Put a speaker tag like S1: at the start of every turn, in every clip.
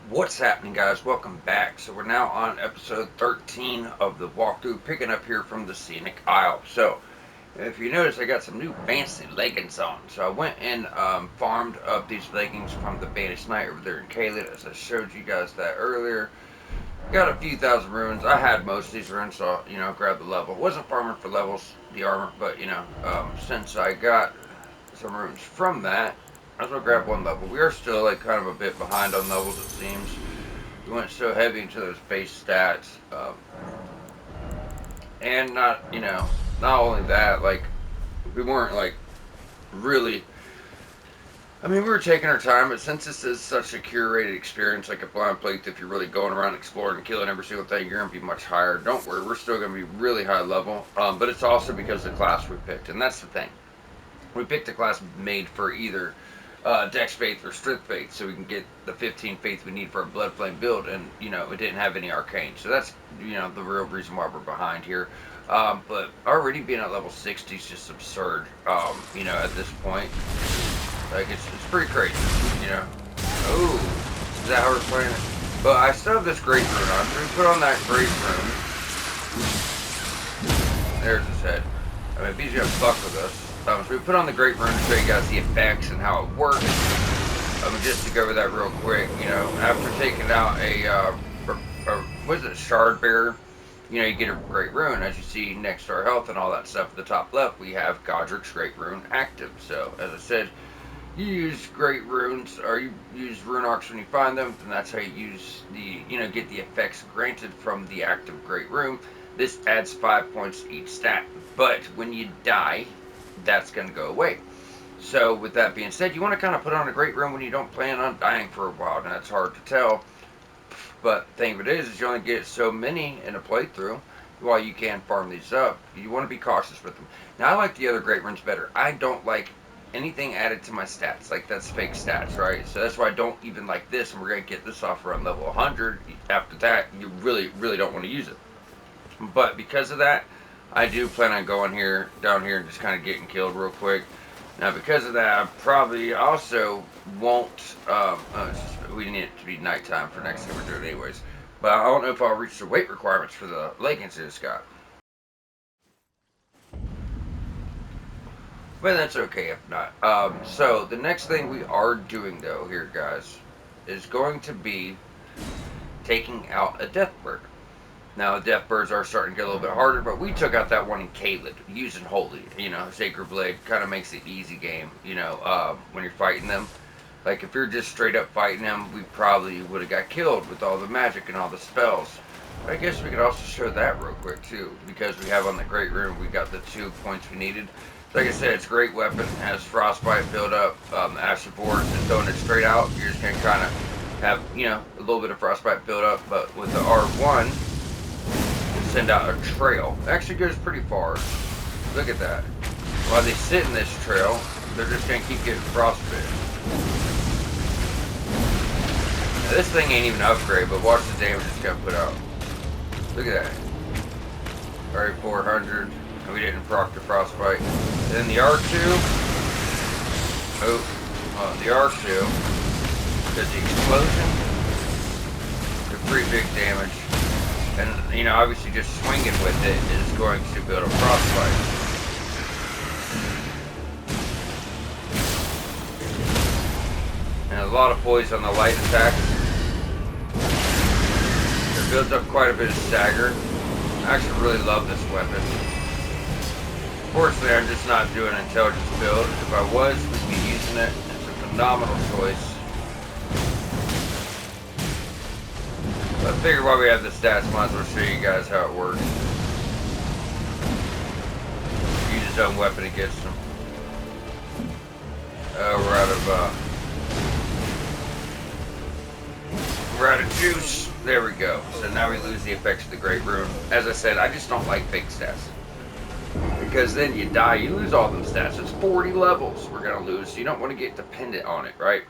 S1: What's happening, guys? Welcome back. So we're now on episode 13 of the walkthrough, picking up here from the Scenic Isle. So if you notice, I got some new fancy leggings on. So I went and farmed up these leggings from the Banished Knight over there in Caelid, as I showed you guys that earlier. Got a few thousand runes. I had most of these runes, so grabbed the level. Wasn't farming for levels, the armor, but since I got some runes from that, I was gonna grab one level. We are still like kind of a bit behind on levels, it seems. We went so heavy into those base stats, and not only that, like we weren't like really. I mean, we were taking our time, but since this is such a curated experience, like a blind plate, if you're really going around exploring and killing every single thing, you're gonna be much higher. Don't worry, we're still gonna be really high level. But it's also because of the class we picked, and that's the thing. We picked a class made for either Dex Faith or Strength Faith, so we can get the 15 Faith we need for our Blood Flame build, and it didn't have any Arcane, so that's the real reason why we're behind here. But already being at level 60 is just absurd. At this point, like it's pretty crazy. Oh, is that how we're playing it? But I still have this Great Rune on, so we put on that Great Rune. There's his head. I mean, if he's gonna fuck with us. So we put on the Great Rune to show you guys the effects and how it works. Just to go over that real quick, after taking out what is it, Shard Bearer, you get a Great Rune. As you see next to our health and all that stuff at the top left, we have Godric's Great Rune active. So, as I said, you use Great Runes, or you use Rune Arcs when you find them, and that's how you use get the effects granted from the active Great Rune. This adds 5 points to each stat, but when you die, that's going to go away. So with that being said, you want to kind of put on a Great Rune when you don't plan on dying for a while, and that's hard to tell. But the thing of it is you only get so many in a playthrough. While you can farm these up, you want to be cautious with them. Now, I like the other Great Runes better. I don't like anything added to my stats. Like, that's fake stats, right? So that's why I don't even like this, and we're going to get this off around level 100. After that, you really, really don't want to use it. But because of that, I do plan on going down here, and just kind of getting killed real quick. Now, because of that, I probably also won't. We need it to be nighttime for next thing we're doing, anyways. But I don't know if I'll reach the weight requirements for the leggings I just got. But that's okay if not. So the next thing we are doing, though, here, guys, is going to be taking out a Deathbird. Now, Deathbirds are starting to get a little bit harder, but we took out that one in Caelid, using Holy. Sacred Blade kind of makes it easy game, when you're fighting them. Like, if you're just straight up fighting them, we probably would have got killed with all the magic and all the spells. But I guess we could also show that real quick, too, because we have on the Great Rune, we got the 2 points we needed. Like I said, it's a great weapon, has Frostbite build up, Asher Board, and throwing it straight out, you're just going to kind of have, a little bit of Frostbite build up, but with the R1, send out a trail. It actually goes pretty far. Look at that. While they sit in this trail, they're just going to keep getting frostbitten. Now, this thing ain't even an upgrade, but watch the damage it's going to put out. Look at that. Alright, 400. And we didn't proc the frostbite. Then the R2. The R2. Because the explosion. They're pretty big damage. And, obviously just swinging with it is going to build a frostbite. And a lot of poise on the light attack. It builds up quite a bit of stagger. I actually really love this weapon. Fortunately, I'm just not doing an intelligence build. If I was, we'd be using it. It's a phenomenal choice. I figured while we have the stats, might as well show you guys how it works. Use his own weapon against him. We're out of juice. There we go. So now we lose the effects of the Great Rune. As I said, I just don't like fake stats. Because then you die, you lose all them stats. It's 40 levels we're going to lose. So you don't want to get dependent on it, right?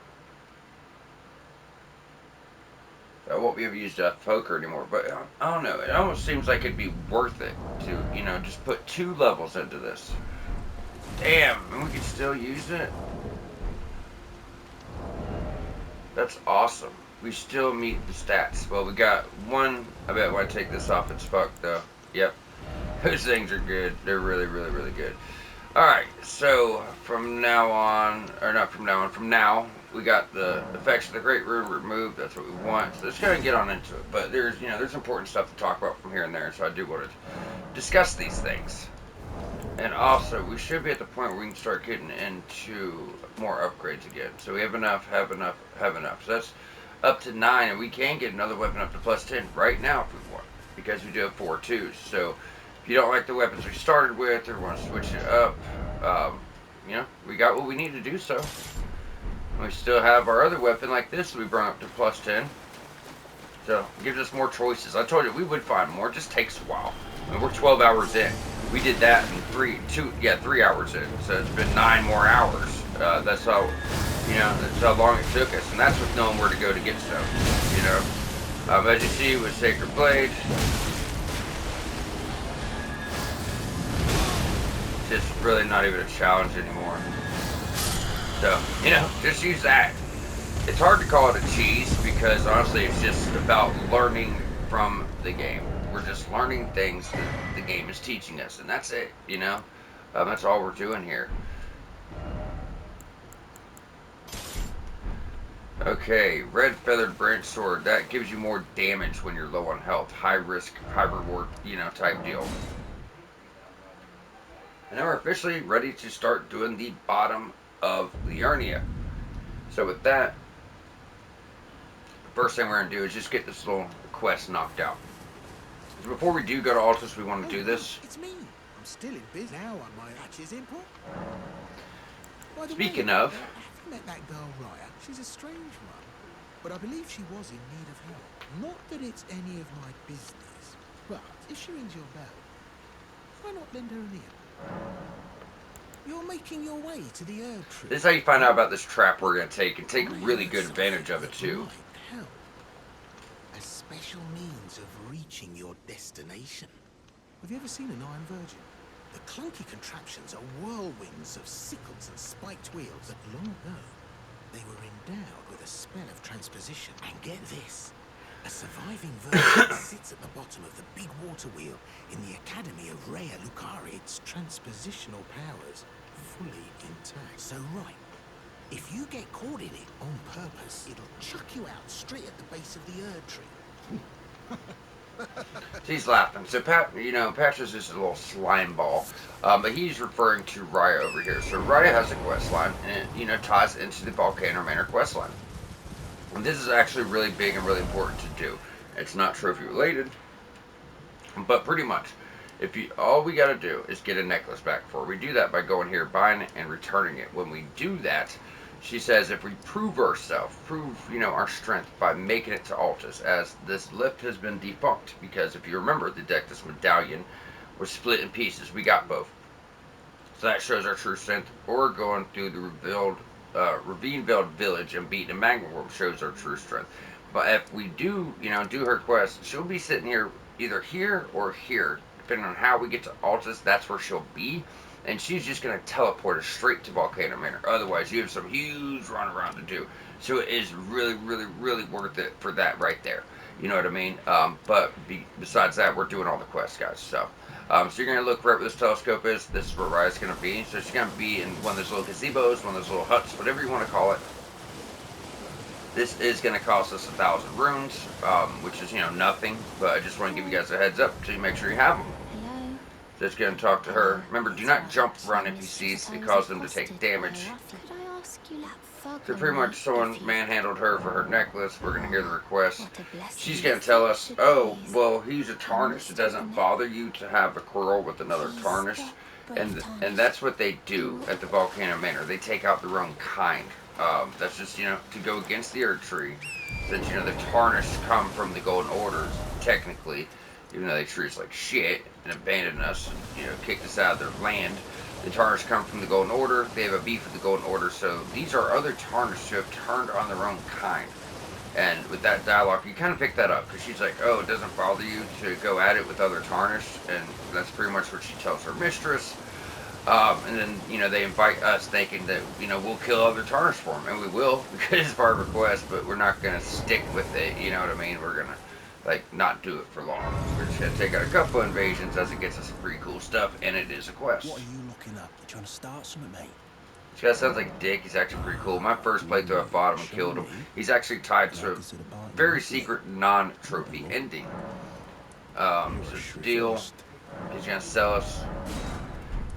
S1: I won't be able to use Death Poker anymore, but I don't know. It almost seems like it'd be worth it to, just put 2 levels into this. Damn, and we can still use it? That's awesome. we still meet the stats. Well, we got one. I bet when I take this off, it's fucked though. Yep, those things are good. They're really, really, really good. Alright, so from now on, or not from now on, from now, we got the effects of the Great Rune removed. That's what we want. So let's go ahead and get on into it. But there's, there's important stuff to talk about from here and there, so I do want to discuss these things. And also, we should be at the point where we can start getting into more upgrades again. So we have enough, have enough, have enough. So that's up to 9, and we can get another weapon up to plus 10 right now if we want, because we do have 4 twos. So if you don't like the weapons we started with or want to switch it up, we got what we need to do so. We still have our other weapon like this that we brought up to plus 10. So it gives us more choices. I told you we would find more. It just takes a while. I mean, we're 12 hours in. We did that in 3 hours in. So it's been 9 more hours. That's how long it took us. And that's with knowing where to go to get stuff, as you see with Sacred Blade, just really not even a challenge anymore. So, just use that. It's hard to call it a cheese because honestly it's just about learning from the game. We're just learning things that the game is teaching us, and that's it, that's all we're doing here. Okay, red feathered branch sword. That gives you more damage when you're low on health. High risk, high reward, type deal. And now we're officially ready to start doing the bottom of Liurnia. So with that, the first thing we're going to do is just get this little quest knocked out. So before we do go to Altus, we want to do this.
S2: It's me. I'm still in business now on my hatches import.
S1: Speaking of,
S2: Have you met that girl Raya? She's a strange one, but I believe she was in need of help. Not that it's any of my business, but if she rings your bell, why not lend her an ear? You're making your way to the herb tree.
S1: This is how you find out about this trap we're going to take, and take really good advantage of it too.
S2: Help. A special means of reaching your destination. Have you ever seen an iron virgin? The clunky contraptions are whirlwinds of sickles and spiked wheels that long ago they were endowed with a spell of transposition. And get this, a surviving virgin sits at the bottom of the big water wheel in the Academy of Rhea Lucari. Its transpositional powers fully intact. So right, if you get caught in it on purpose, it'll chuck you out straight at the base of the herb tree.
S1: She's laughing. So Patrick's just a little slime ball, but he's referring to Raya over here. So Raya has a quest line, and it ties into the Volcano Manor quest line. And this is actually really big and really important to do. It's not trophy related, but pretty much, all we got to do is get a necklace back for. We do that by going here, buying it, and returning it. When we do that, she says if we prove ourselves, our strength by making it to Altus, as this lift has been defunct, because if you remember, the Dectus medallion was split in pieces. We got both. So that shows our true strength. Or going through the Ravine-Veiled village and beating a magma worm shows our true strength. But if we do, do her quest, she'll be sitting here, either here or here. Depending on how we get to Altus, that's where she'll be. And she's just going to teleport us straight to Volcano Manor. Otherwise, you have some huge runaround to do. So it is really, really, really worth it for that right there. You know what I mean? But besides that, we're doing all the quests, guys. So you're going to look right where this telescope is. This is where Raya's going to be. So she's going to be in one of those little gazebos, one of those little huts, whatever you want to call it. This is going to cost us 1,000 runes, which is, nothing. But I just want to give you guys a heads up so you make sure you have them. Just going to talk to her. Remember, do not jump around NPCs. It causes them to take damage. So pretty much someone manhandled her for her necklace. We're going to hear the request. She's going to tell us, oh, well, he's a tarnished. It doesn't bother you to have a quarrel with another tarnished. And that's what they do at the Volcano Manor. They take out their own kind. That's just, to go against the Earth Tree. Since, the tarnished come from the Golden Orders, technically. Even though they treat us like shit and abandoned us and, kicked us out of their land. The Tarnished come from the Golden Order. They have a beef with the Golden Order. So these are other Tarnished who have turned on their own kind. And with that dialogue, you kind of pick that up. Because she's like, oh, it doesn't bother you to go at it with other Tarnished. And that's pretty much what she tells her mistress. And then, you know, they invite us thinking that, you know, we'll kill other Tarnish for them. And we will, because it's our request, but we're not going to stick with it, you know what I mean? We're going to, like, not do it for long. We're just going to take out a couple invasions as it gets us some pretty cool stuff, and it is a quest.
S2: What are you looking at? You trying to start something, mate?
S1: This guy sounds like a dick. He's actually pretty cool. My first playthrough, I fought him and killed him. He's actually tied to a very secret non-trophy ending. So deal. He's going to sell us.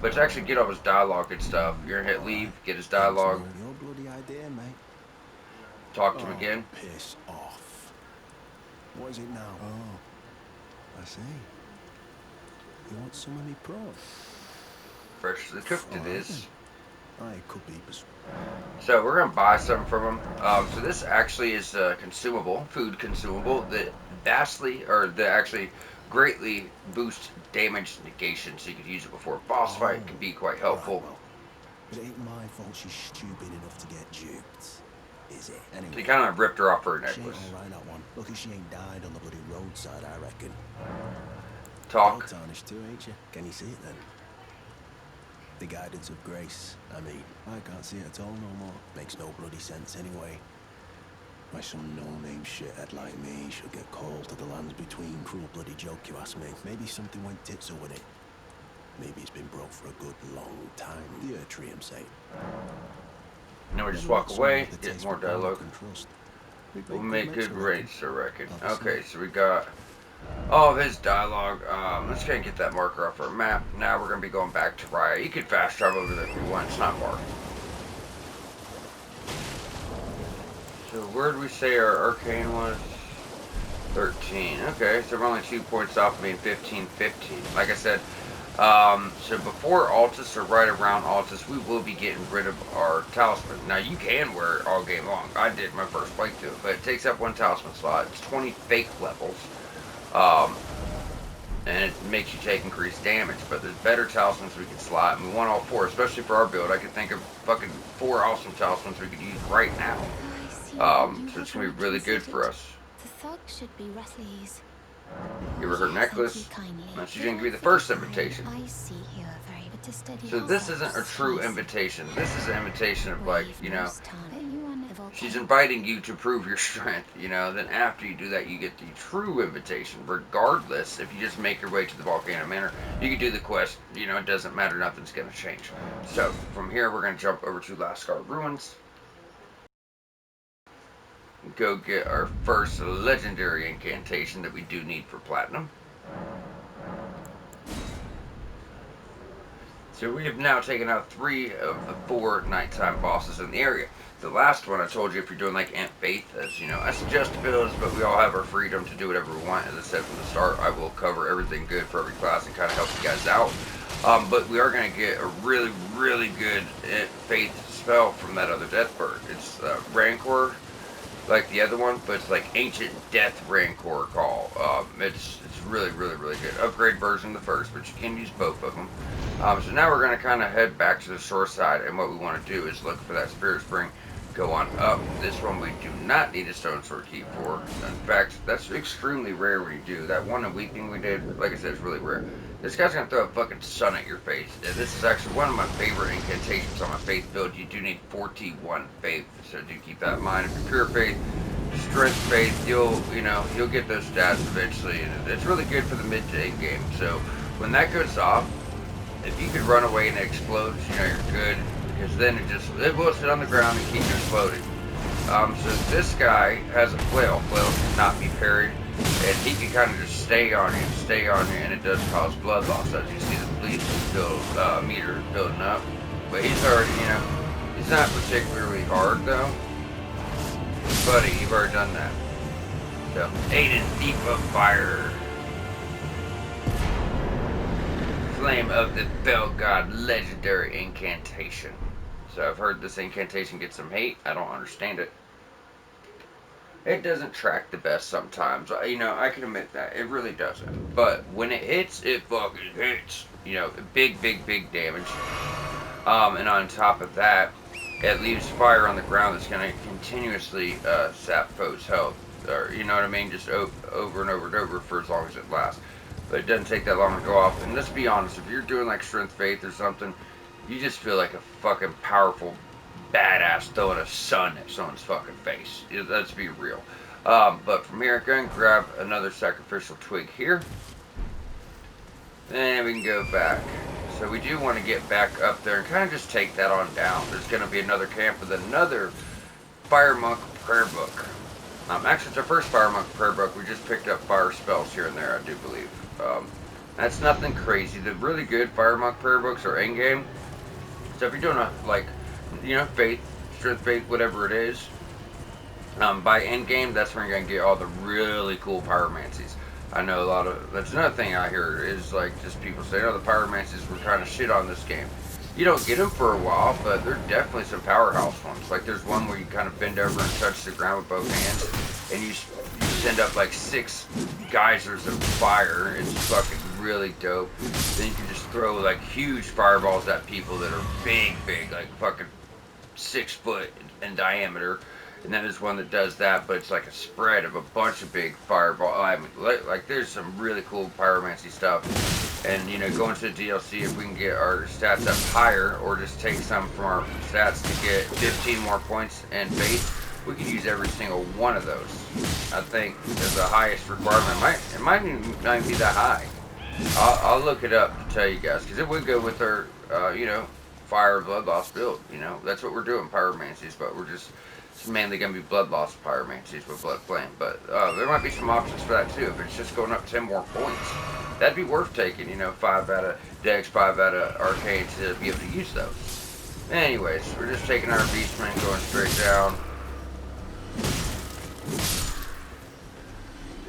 S1: But to actually get all his dialogue and stuff, you're gonna hit leave, get his dialogue.
S2: Your bloody idea, mate.
S1: Talk to him again.
S2: Piss off. What is it now? Oh, I see. You want some of me prawn?
S1: Freshly cooked it is.
S2: I could be.
S1: So we're gonna buy some from him. So this actually is a consumable, food consumable that actually greatly boosts damage negation, so you could use it before a boss fight. It can be quite helpful.
S2: Right, well, but it ain't my fault she's stupid enough to get duped, is it? Anyway,
S1: He kind of ripped her off her necklace.
S2: she ain't alright, that one. Lucky she ain't died on the bloody roadside, I reckon.
S1: Talk.
S2: You're tarnished too, ain't you? Can you see it then? The guidance of grace. I mean, I can't see it at all no more. Makes no bloody sense anyway. Why some no-name shithead like me should get called to the lands between. Cruel bloody joke, you ask me. Maybe something went tits up with it. Maybe it's been broke for a good long time. The Ertrium say.
S1: Now we just walk away, get more dialogue. We'll make good rates, I reckon. Okay, so we got all of his dialogue. Let's go and get that marker off our map. Now we're going to be going back to Raya. You could fast travel over there if you want. It's not far. So where did we say our arcane was? 13. Okay, so we're only 2 points off of being 15-15. Like I said, so before Altus or right around Altus, we will be getting rid of our talisman. Now you can wear it all game long. I did my first playthrough, but it takes up 1 talisman slot. It's 20 fake levels. And it makes you take increased damage, but there's better talismans we can slot, and we want all 4, especially for our build. I could think of fucking 4 awesome talismans we could use right now. So it's gonna be really good for us.
S3: The thug should be Rathley's.
S1: Give her her necklace. Now she's gonna give you the first invitation.
S3: I see you are very but to steady.
S1: So this isn't a true invitation. This is an invitation of, like, you know, she's inviting you to prove your strength, you know. Then after you do that, you get the true invitation. Regardless, if you just make your way to the Volcano Manor, you can do the quest. You know, it doesn't matter. Nothing's gonna change. So from here, we're gonna jump over to Lascar Ruins. Go get our first legendary incantation that we do need for platinum. So we have now taken out 3 of the 4 nighttime bosses in the area. The last one I told you, if you're doing like Aunt Faith, as you know, I suggest builds, but we all have our freedom to do whatever we want. As I said from the start, I will cover everything good for every class and kind of help you guys out. But we are going to get a really, really good Aunt Faith spell from that other death bird. It's Rancor, like the other one, but it's like Ancient Death Rancor Call. It's really, really, really good. Upgrade version of the first, but you can use both of them. So now we're going to kind of head back to the shore side, and what we want to do is look for that Spirit Spring, go on up. This one we do not need a Stone Sword Key for. In fact, that's extremely rare when you do. That one in Weeping we did, like I said, is really rare. This guy's going to throw a fucking sun at your face. And this is actually one of my favorite incantations on my faith build. You do need 41 faith, so do keep that in mind. If you're pure faith, strength faith, you'll get those stats eventually, and it's really good for the mid to end game. So when that goes off, if you could run away and it explodes, you know you're good, because then it will sit on the ground and keep exploding. So this guy has a flail. Flail cannot be parried, and he can kind of just stay on you, and it does cause blood loss, as you see the bleed meter building up. But he's already, he's not particularly hard though. Buddy, you've already done that. So, Aiden, Deep of Fire. Flame of the Bell God, legendary incantation. So I've heard this incantation gets some hate. I don't understand it. It doesn't track the best sometimes. I can admit that. It really doesn't. But when it hits, it fucking hits. Big, big, big damage. And on top of that, it leaves fire on the ground that's going to continuously sap foes' health. Or, you know what I mean? Just over and over and over for as long as it lasts. But it doesn't take that long to go off. And let's be honest, if you're doing like Strength Faith or something, You just feel like a fucking powerful badass throwing a sun at someone's fucking face. Let's be real. But from here, go and grab another sacrificial twig here. And we can go back. So we do want to get back up there and kind of just take that on down. There's going to be another camp with another Fire Monk prayer book. Actually, it's our first Fire Monk prayer book. We just picked up fire spells here and there, I do believe. That's nothing crazy. The really good Fire Monk prayer books are in-game. So if you're doing faith, strength, faith, whatever it is, by end game, that's when you're gonna get all the really cool pyromancies. I know that's another thing I hear is like just people say, oh, the pyromancies were kind of shit on this game. You don't get them for a while, but they're definitely some powerhouse ones. Like there's one where you kind of bend over and touch the ground with both hands, and you send up like 6 geysers of fire. It's fucking really dope. Then you can just throw like huge fireballs at people that are big, like fucking 6 foot in diameter. And then there's one that does that, but it's like a spread of a bunch of big fireballs. I mean, like there's some really cool pyromancy stuff. And going to the DLC, if we can get our stats up higher, or just take some from our stats to get 15 more points and faith, we can use every single one of those. I think is the highest requirement. It might not even be that high. I'll look it up to tell you guys, because it would go with our, fire blood loss build. That's what we're doing, pyromancies, but it's mainly going to be blood loss pyromancies with blood flame. But there might be some options for that too. If it's just going up 10 more points, that'd be worth taking. 5 out of Dex, 5 out of Arcade to be able to use those. Anyways, we're just taking our Beastmen, going straight down.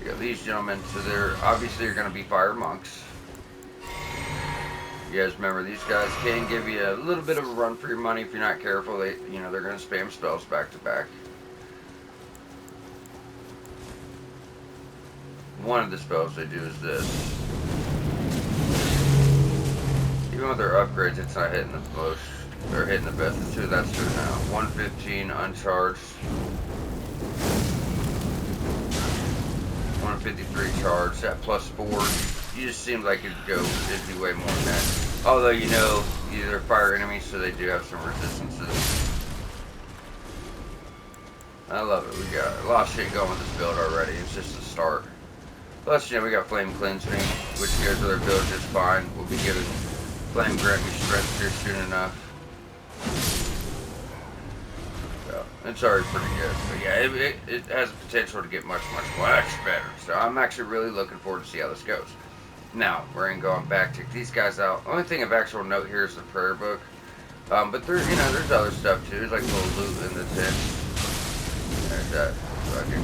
S1: You got these gentlemen, so they're obviously going to be fire monks. You guys remember, these guys can give you a little bit of a run for your money if you're not careful. They're going to spam spells back to back. One of the spells they do is this. Even with their upgrades, it's not hitting the most, or hitting the best. That's true now. 115 uncharged. 153 charged. That plus 4. You just seemed like it'd be way more than that. Although, they're fire enemies, so they do have some resistances. I love it. We got a lot of shit going with this build already. It's just the start. Plus, we got Flame Cleanse Me, which goes with our build just fine. We'll be getting Flame Grant Me Strength here soon enough. So, it's already pretty good. But yeah, it has the potential to get much better. So I'm actually really looking forward to see how this goes. Now, we're going to go back, check these guys out. Only thing of actual note here is the prayer book. But there's other stuff too. There's like a little loot in the tent. There's that fucking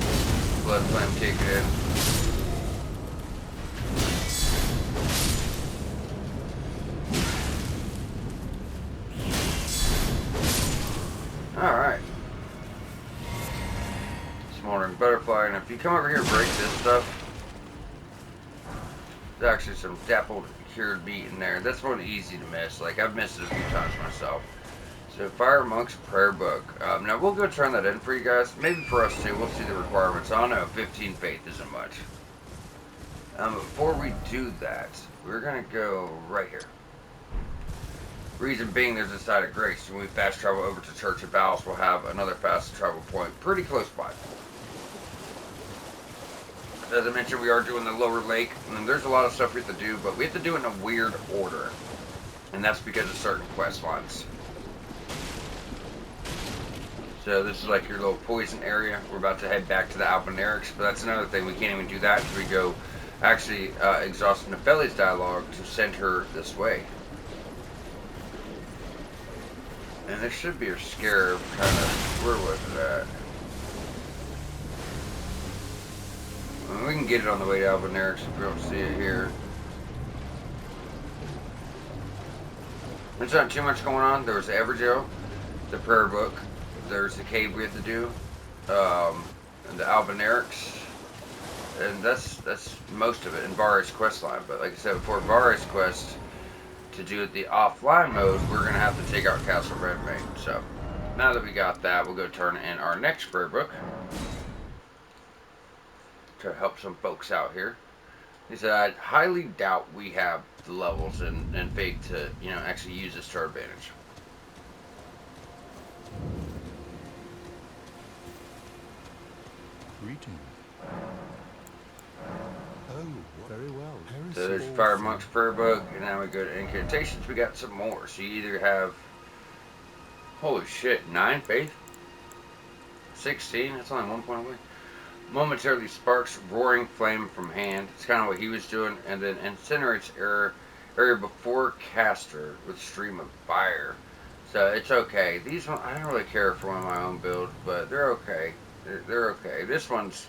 S1: blood flame kicking in. Alright. Smoldering butterfly, and if you come over here and break this stuff, there's actually some dappled cured meat in there. That's one easy to miss. Like, I've missed it a few times myself. So, Fire Monk's Prayer Book. Now, we'll go turn that in for you guys. Maybe for us, too. We'll see the requirements. I don't know. 15 faith isn't much. Before we do that, we're going to go right here. Reason being, there's a site of grace. When we fast travel over to Church of Vows, we'll have another fast travel point pretty close by. As I mentioned, we are doing the lower lake, and there's a lot of stuff we have to do, but we have to do it in a weird order. And that's because of certain quest lines. So this is like your little poison area. We're about to head back to the alburnarics, but that's another thing. We can't even do that until we go actually exhaust Nefeli's dialogue to send her this way. And there should be a scarab kind of, where was it at? Well, we can get it on the way to alburnarics if we don't see it here. There's not too much going on. There was the Everjail, the prayer book, there's the cave we have to do, and the alburnarics, and that's most of it in Varus quest line. But like I said before, Varus quest, to do it the offline mode, we're going to have to take out Castle Redmane. So now that we got that, we'll go turn in our next prayer book to help some folks out here. He said, I highly doubt we have the levels and faith to, actually use this to our advantage.
S4: Greeting. Oh, very well.
S1: So there's Fire Monk's Prayer Book, and now we go to Incantations. We got some more. So you either have, holy shit, 9 faith? 16? That's only 1 point away. Momentarily sparks roaring flame from hand. It's kind of what he was doing. And then incinerates area before caster with stream of fire. So it's okay. These ones, I don't really care for one of my own builds, but they're okay. They're okay. This one's,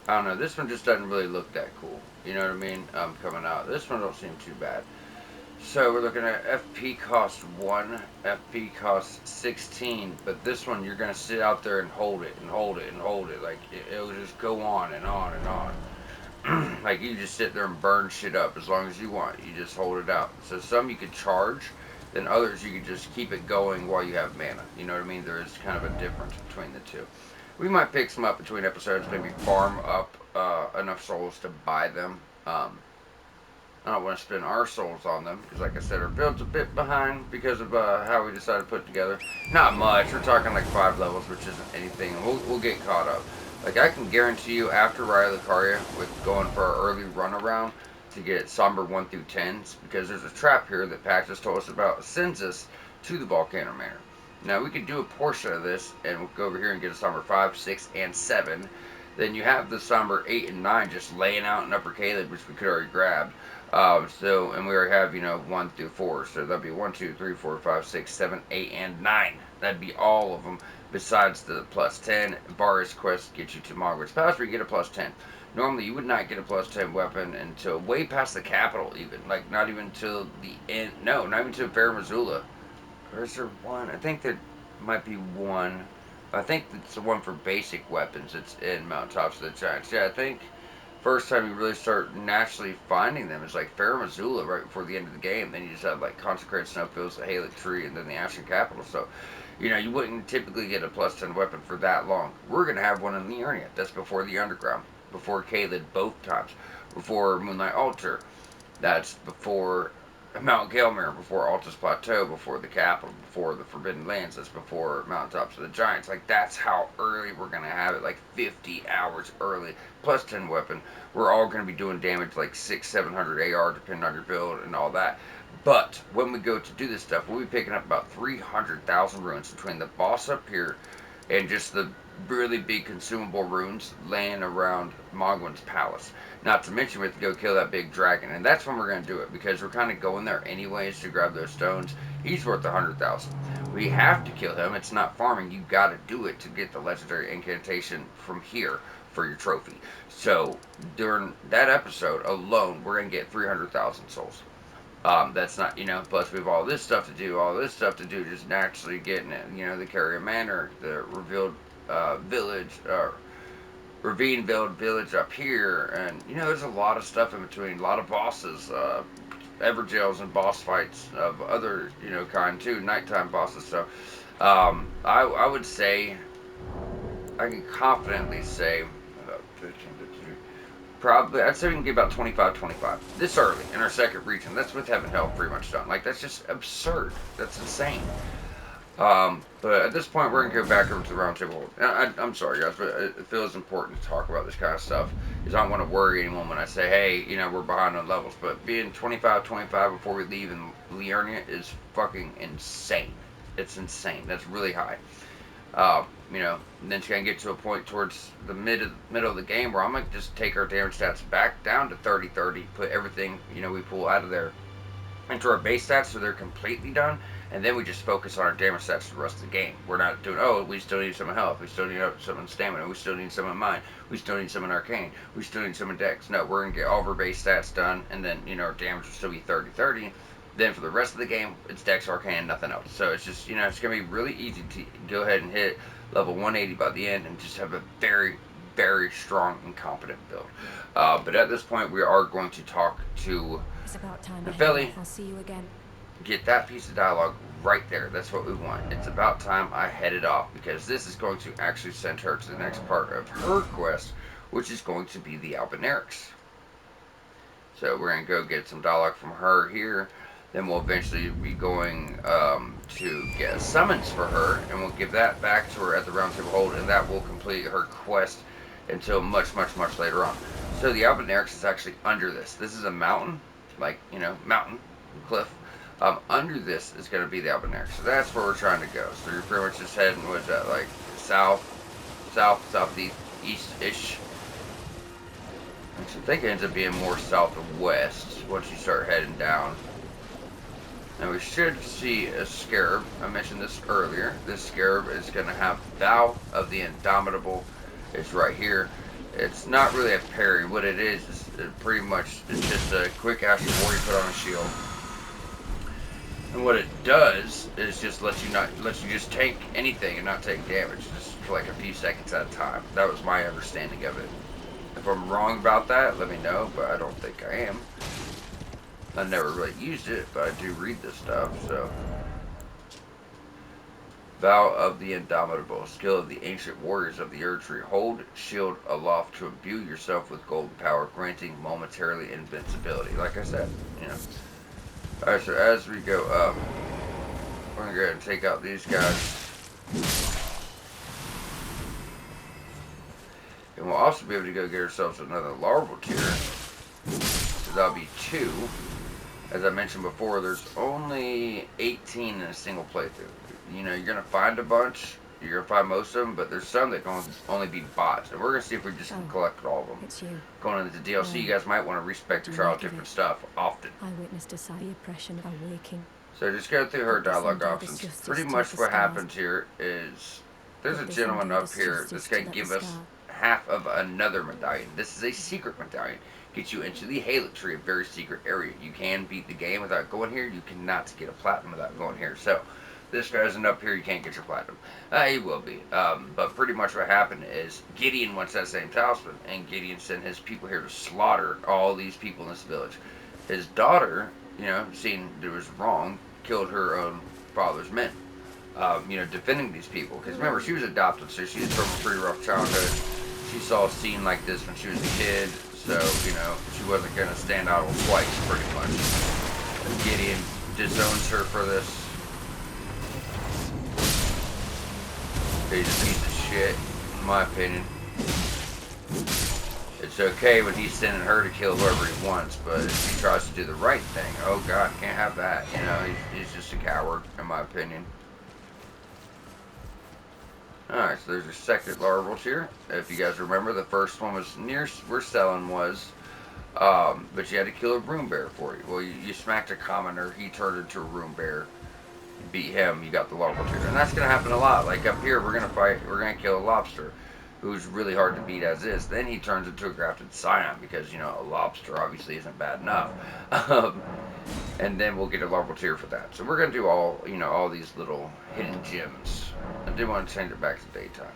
S1: I don't know, this one just doesn't really look that cool. You know what I mean? Coming out. This one don't seem too bad. So we're looking at FP cost 1, FP cost 16, but this one you're going to sit out there and hold it and hold it and hold it. Like, it'll just go on and on and on. Like, you just sit there and burn shit up as long as you want. You just hold it out. So some you could charge, then others you could just keep it going while you have mana. You know what I mean? There is kind of a difference between the two. We might pick some up between episodes, maybe farm up enough souls to buy them. I don't want to spend our souls on them because, like I said, our build's a bit behind because of how we decided to put it together. Not much. We're talking like 5 levels, which isn't anything. We'll get caught up. Like, I can guarantee you, after Riley Lucaria, with going for our early run around to get Somber 1 through 10s, because there's a trap here that Paxos told us about, sends us to the Volcano Manor. Now, we could do a portion of this, and we'll go over here and get a Somber 5, 6, and 7. Then you have the Somber 8 and 9 just laying out in Upper Caleb, which we could already grabbed. And we already have, 1 through 4. So that'd be 1, 2, 3, 4, 5, 6, 7, 8, and 9. That'd be all of them, besides the plus 10. Varus quest gets you to Mogwart's Palace, where you get a plus 10. Normally, you would not get a plus 10 weapon until way past the capital, even. Like, not even till the end. No, not even till Fair Missoula. Or is there one? I think there might be one. I think it's the one for basic weapons. It's in Mount Tops of the Giants. Yeah, I think first time you really start naturally finding them is like Fair Missoula right before the end of the game. Then you just have like Consecrated Snowfields, the Halic Tree, and then the Ashen Capital. So, you wouldn't typically get a plus 10 weapon for that long. We're going to have one in Liurnia. That's before the Underground, before Caelid both times, before Moonlight Altar. That's before Mount Gelmir, before Altus Plateau, before the capital, before the Forbidden Lands. That's before Mountaintops of the Giants. Like, that's how early we're going to have it, like 50 hours early, plus 10 weapon. We're all going to be doing damage like 600-700 AR, depending on your build and all that. But when we go to do this stuff, we'll be picking up about 300,000 runes between the boss up here and just the really big consumable runes laying around Mogwin's Palace. Not to mention we have to go kill that big dragon, and that's when we're going to do it, because we're kind of going there anyways to grab those stones. He's worth 100,000. We have to kill him. It's not farming. You got to do it to get the legendary incantation from here for your trophy. So during that episode alone, we're going to get 300,000 souls. That's not, plus we have all this stuff to do, just naturally getting it. The Carrier Manor, the revealed village, Ravine-Veiled Village up here, and, there's a lot of stuff in between, a lot of bosses, Everjails and boss fights of other, kind too, nighttime bosses. So, I would say, I can confidently say, 15, probably, I'd say we can get about 25 this early in our second region. That's with Heaven Hell pretty much done. Like, that's just absurd. That's insane. But at this point, we're going to go back over to the round table. I'm sorry, guys, but it feels important to talk about this kind of stuff, because I don't want to worry anyone when I say, hey, we're behind on levels. But being 25 before we leave in Liurnia is fucking insane. It's insane. That's really high. And then it's going to get to a point towards the middle of the game where I'm going to just take our damage stats back down to 30-30, put everything, we pull out of there into our base stats so they're completely done, and then we just focus on our damage stats for the rest of the game. We're not doing, we still need some in health, we still need some in stamina, we still need some in mind, we still need some in arcane, we still need some in dex. No, we're going to get all of our base stats done, and then, our damage will still be 30-30. Then for the rest of the game, it's dex, arcane, nothing else. So it's just, it's going to be really easy to go ahead and hit level 180 by the end and just have a very, very strong and competent build. But at this point, we are going to talk to Nepheli.
S5: I'll see you again.
S1: Get that piece of dialogue right there. That's what we want. It's about time I headed off, because this is going to actually send her to the next part of her quest, which is going to be the alburnarics. So we're going to go get some dialogue from her here. Then we'll eventually be going to get a summons for her, and we'll give that back to her at the Round Table Hold, and that will complete her quest until much, much, much later on. So the alburnarics is actually under this. This is a mountain, like, you know, mountain, cliff. Under this is going to be the alburnarics. So that's where we're trying to go. So you're pretty much just heading, what's that, like, southeast, east-ish. I think it ends up being more south and west once you start heading down. Now we should see a scarab. I mentioned this earlier. This scarab is going to have Vow of the Indomitable. It's right here. It's not really a parry. What it is pretty much it's just a quick action warrior put on a shield. And what it does is just lets you just tank anything and not take damage just for like a few seconds at a time. That was my understanding of it. If I'm wrong about that, let me know, but I don't think I am. I never really used it, but I do read this stuff, so. Vow of the Indomitable, skill of the ancient warriors of the Erdtree. Hold shield aloft to imbue yourself with golden power, granting momentarily invincibility. Like I said, you know. Alright, so as we go up, we're going to go ahead and take out these guys. And we'll also be able to go get ourselves another larval tier. So that'll be 2. As I mentioned before, there's only 18 in a single playthrough. You know, you're going to find a bunch. You're going to find most of them, but there's some that can only be bots. And we're going to see if we just can collect all of them.
S5: It's you.
S1: Going into DLC, you guys might want to respect and try out different stuff often.
S5: I witnessed a side oppression of awaking.
S1: So just go through her dialogue options. Pretty much what happens here is there's a gentleman up here that's going to give us half of another medallion. This is a secret medallion. Gets you into the Erdtree, a very secret area. You can beat the game without going here. You cannot get a platinum without going here. So this guy isn't up here. You can't get your platinum. He will be. But pretty much what happened is Gideon wants that same talisman, and Gideon sent his people here to slaughter all these people in this village. His daughter, you know, seeing it was wrong, killed her own father's men. You know, defending these people. Because remember, she was adopted, so she's from a pretty rough childhood. She saw a scene like this when she was a kid, so, you know, she wasn't going to stand out on twice, pretty much. And Gideon disowns her for this. He's a piece of shit, in my opinion. It's okay when he's sending her to kill whoever he wants, but if he tries to do the right thing, oh god, can't have that. You know, he's just a coward, in my opinion. Alright, so there's your second larval here. If you guys remember, the first one was we're selling was, but you had to kill a room bear for you. Well, you smacked a commoner, he turned into a room bear. You beat him, you got the larval tier. And that's going to happen a lot. Like up here, we're going to kill a lobster, who's really hard to beat as is. Then he turns into a grafted scion, because, you know, a lobster obviously isn't bad enough. And then we'll get a larval tier for that. So we're going to do all, you know, all these little hidden gems. I did want to change it back to daytime.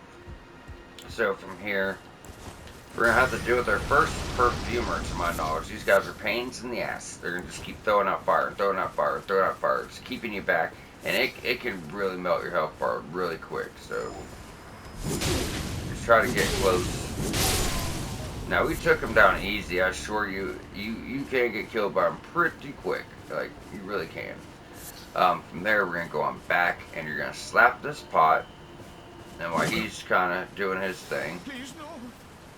S1: So from here, we're going to have to deal with our first perfumer, to my knowledge. These guys are pains in the ass. They're going to just keep throwing out fire, throwing out fire, throwing out fire. Just keeping you back. And it can really melt your health bar really quick. So just try to get close. Now, we took him down easy. I assure you, you can get killed by him pretty quick. Like, you really can. From there, we're going to go on back, and you're going to slap this pot. And while he's kind of doing his thing,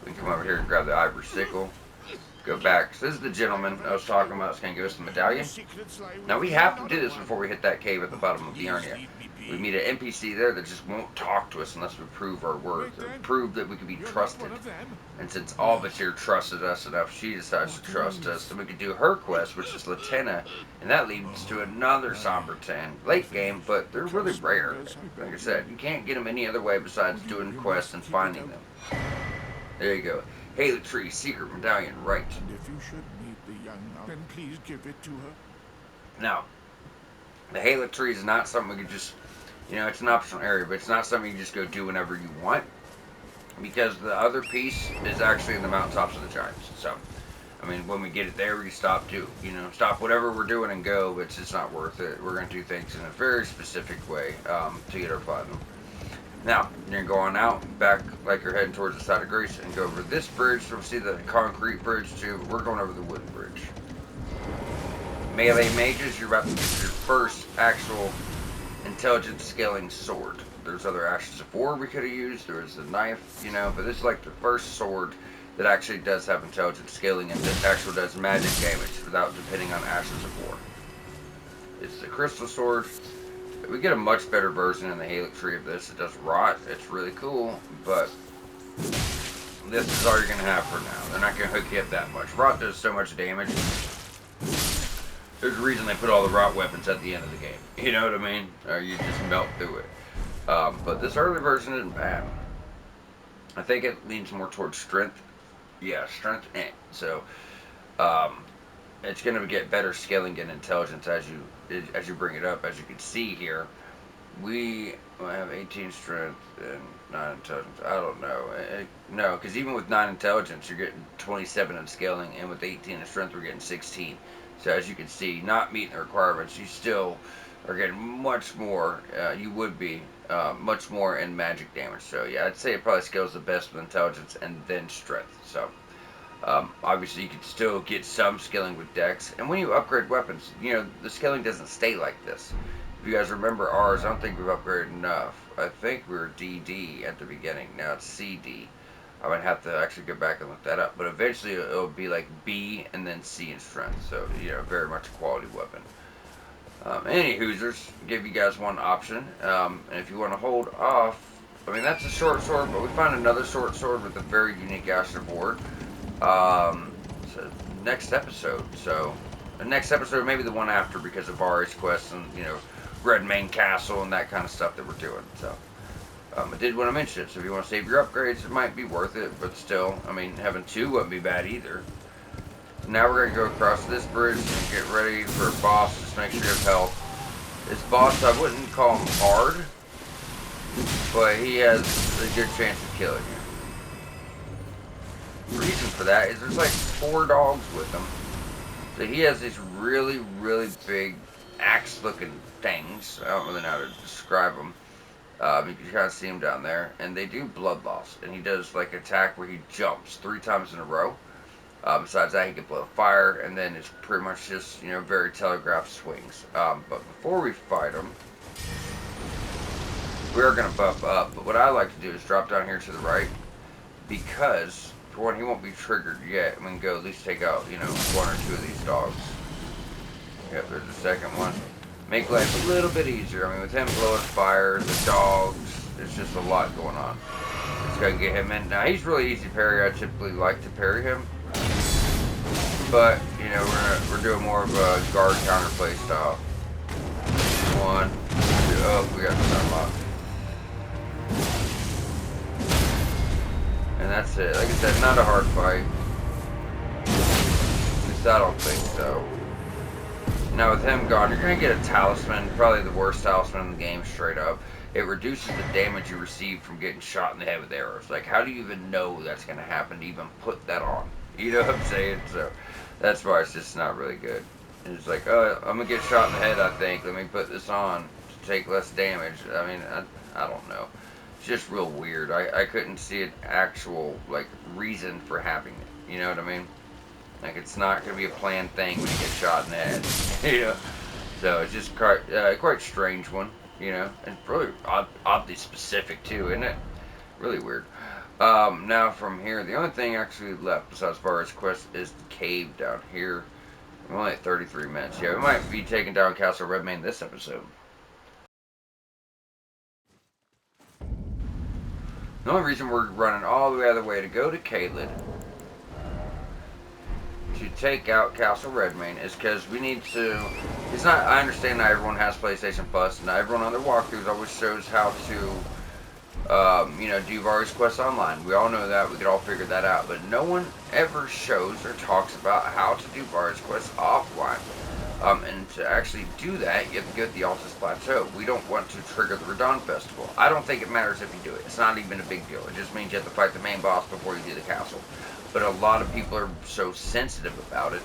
S1: we can come over here and grab the ivory sickle. Go back. So this is the gentleman I was talking about. It's going to give us the medallion. Now, we have to do this before we hit that cave at the bottom of Bjarnia. We meet an NPC there that just won't talk to us unless we prove our worth, or prove that we can be trusted. And since Albatir trusted us enough, she decides to trust us, so we can do her quest, which is Latenna, and that leads to another Somber 10. Late game, but they're really rare. Like I said, you can't get them any other way besides doing quests and finding them. There you go. Erdtree, secret medallion, right.
S6: And if you should meet the young nun, then please give it to her.
S1: Now, the Erdtree is not something we can just, you know, it's an optional area, but it's not something you just go do whenever you want, because the other piece is actually in the mountaintops of the giants. So, I mean, when we get it there, we stop whatever we're doing and go, but it's just not worth it. We're going to do things in a very specific way to get our platinum. Now, you're going out, back like you're heading towards the side of Grace, and go over this bridge. You'll see the concrete bridge too, but we're going over the wooden bridge. Melee mages, you're about to get your first actual intelligence scaling sword. There's other Ashes of War we could have used. There was a knife, you know, but this is like the first sword that actually does have intelligence scaling and that actually does magic damage without depending on Ashes of War. It's the crystal sword. We get a much better version in the Helix tree of this. It does rot. It's really cool, but this is all you're going to have for now. They're not going to hook you up that much. Rot does so much damage. There's a reason they put all the rot weapons at the end of the game. You know what I mean? Or you just melt through it. But this early version isn't bad. I think it leans more towards strength. Yeah, strength. So, it's going to get better scaling and intelligence as you bring it up. As you can see here, we have 18 strength and 9 intelligence. I don't know. No, because even with 9 intelligence, you're getting 27 in scaling, and with 18 in strength, we're getting 16. So as you can see, not meeting the requirements, you still are getting much more. You would be much more in magic damage. So yeah, I'd say it probably scales the best with intelligence and then strength. So. Obviously, you can still get some scaling with Dex, and when you upgrade weapons, you know, the scaling doesn't stay like this. If you guys remember ours, I don't think we've upgraded enough. I think we were DD at the beginning. Now it's CD. I might have to actually go back and look that up, but eventually it'll be like B and then C in strength, so, you know, very much a quality weapon. Any Hoosers, give you guys one option, and if you want to hold off, I mean, that's a short sword, but we found another short sword with a very unique Ash of War. So next episode. So the next episode, maybe the one after, because of Ari's quest and, you know, Red Main Castle and that kind of stuff that we're doing. So I did want to mention it. So if you want to save your upgrades, it might be worth it. But still, I mean, having 2 wouldn't be bad either. So now we're gonna go across this bridge and get ready for a boss. Just make sure you have health. This boss, I wouldn't call him hard, but he has a good chance of killing you. Reason for that is there's like 4 dogs with him. So he has these really, really big axe-looking things. I don't really know how to describe them. You can kind of see them down there, and they do blood loss. And he does like an attack where he jumps 3 times in a row. Besides that, he can blow fire, and then it's pretty much just, you know, very telegraphed swings. But before we fight him, we're gonna buff up. But what I like to do is drop down here to the right, because for one, he won't be triggered yet. We can go at least take out, you know, 1 or 2 of these dogs. Yep, there's the second one. Make life a little bit easier. I mean, with him blowing fire, the dogs, there's just a lot going on. Just gotta get him in. Now, he's really easy to parry. I typically like to parry him. But, you know, we're doing more of a guard counterplay style. 1, 2, oh, we got the unlock. And that's it. Like I said, not a hard fight. At least I don't think so. Now with him gone, you're going to get a talisman. Probably the worst talisman in the game, straight up. It reduces the damage you receive from getting shot in the head with arrows. Like, how do you even know that's going to happen to even put that on? You know what I'm saying? So, that's why it's just not really good. It's like, oh, I'm going to get shot in the head, I think. Let me put this on to take less damage. I mean, I don't know. It's just real weird. I couldn't see an actual, like, reason for having it. You know what I mean? Like, it's not going to be a planned thing when you get shot in the head. You know? So, it's just quite strange one, you know? And really oddly specific, too, isn't it? Really weird. Now, from here, the only thing actually left besides Vara's quest is the cave down here. We're only at 33 minutes. Yeah, we might be taking down Castle Redmane this episode. The only reason we're running all the other way to go to Caelid to take out Castle Redmane is because we need to. It's not. I understand not everyone has PlayStation Plus, and not everyone on their walkthroughs always shows how to, you know, do Vara's Quest online. We all know that. We could all figure that out, but no one ever shows or talks about how to do Vara's Quest offline. And to actually do that, you have to go to the Altus Plateau. We don't want to trigger the Radon Festival. I don't think it matters if you do it. It's not even a big deal. It just means you have to fight the main boss before you do the castle. But a lot of people are so sensitive about it.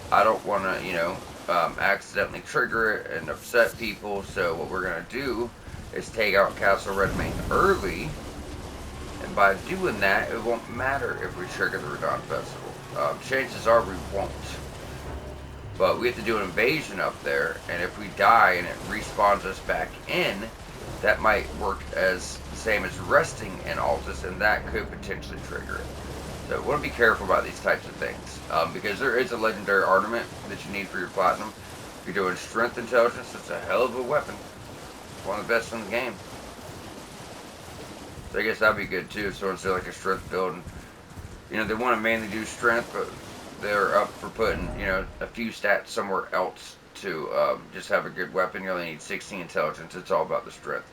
S1: I don't want to, you know, accidentally trigger it and upset people. So what we're going to do is take out Castle Redmane early, and by doing that, it won't matter if we trigger the Radon Festival. Chances are we won't. But we have to do an invasion up there, and if we die and it respawns us back in, that might work as the same as resting in Altus, and that could potentially trigger it. So we want to be careful about these types of things, because there is a legendary ornament that you need for your platinum. If you're doing strength intelligence, it's a hell of a weapon. It's one of the best in the game. So I guess that'd be good too. So instead of like a strength build, and, you know, they want to mainly do strength, but they're up for putting, you know, a few stats somewhere else to just have a good weapon. You only need 16 intelligence. It's all about the strength.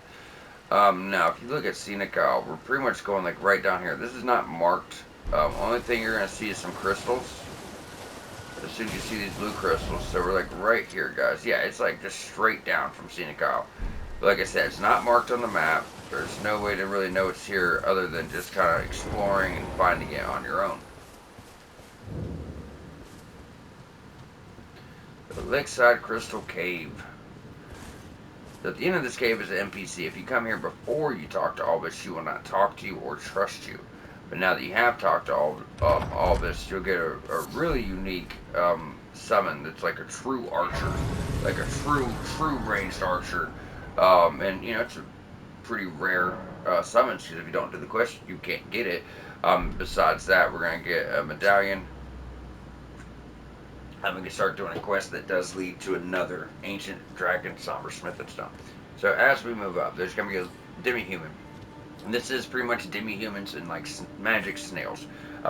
S1: Now, if you look at Scenic Isle, we're pretty much going like right down here. This is not marked. Only thing you're going to see is some crystals. As soon as you see these blue crystals. So we're like right here, guys. Yeah, it's like just straight down from Scenic Isle. But like I said, it's not marked on the map. There's no way to really know it's here other than just kind of exploring and finding it on your own. The Lakeside Crystal Cave. So at the end of this cave is an NPC. If you come here before you talk to Albus, she will not talk to you or trust you. But now that you have talked to Albus, you'll get a really unique summon that's like a true archer. Like a true ranged archer. And, you know, it's a pretty rare summon, because if you don't do the quest, you can't get it. Besides that, we're going to get a medallion. I'm going to start doing a quest that does lead to another ancient dragon somber smith and stone. So as we move up, there's going to be a demi-human. And this is pretty much demi-humans and like magic snails.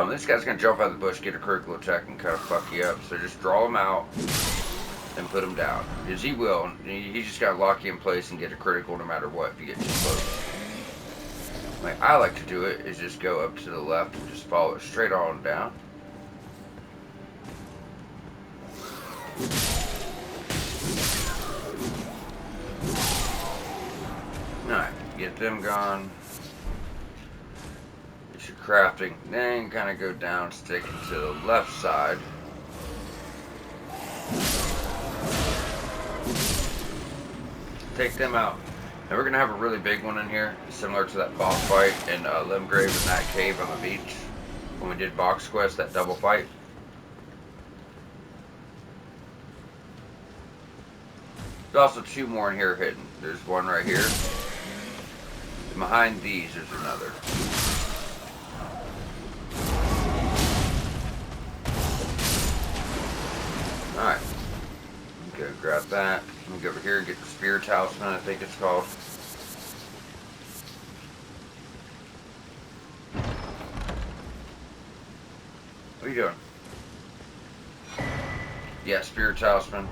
S1: This guy's going to jump out of the bush, get a critical attack, and kind of fuck you up. So just draw him out and put him down. Because he will. He's just got to lock you in place and get a critical no matter what if you get too close. The way I like to do it is just go up to the left and just follow it straight on down. Alright, get them gone. Get your crafting. Then kind of go down, sticking to the left side. Take them out. Now we're going to have a really big one in here, similar to that boss fight in Limgrave in that cave on the beach. When we did box quest, that double fight. There's also two more in here hidden. There's one right here. And behind these, there's another. Alright. Okay, grab that. Let me go over here and get the Spear Talisman, I think it's called. What are you doing? Yeah, Spear Talisman.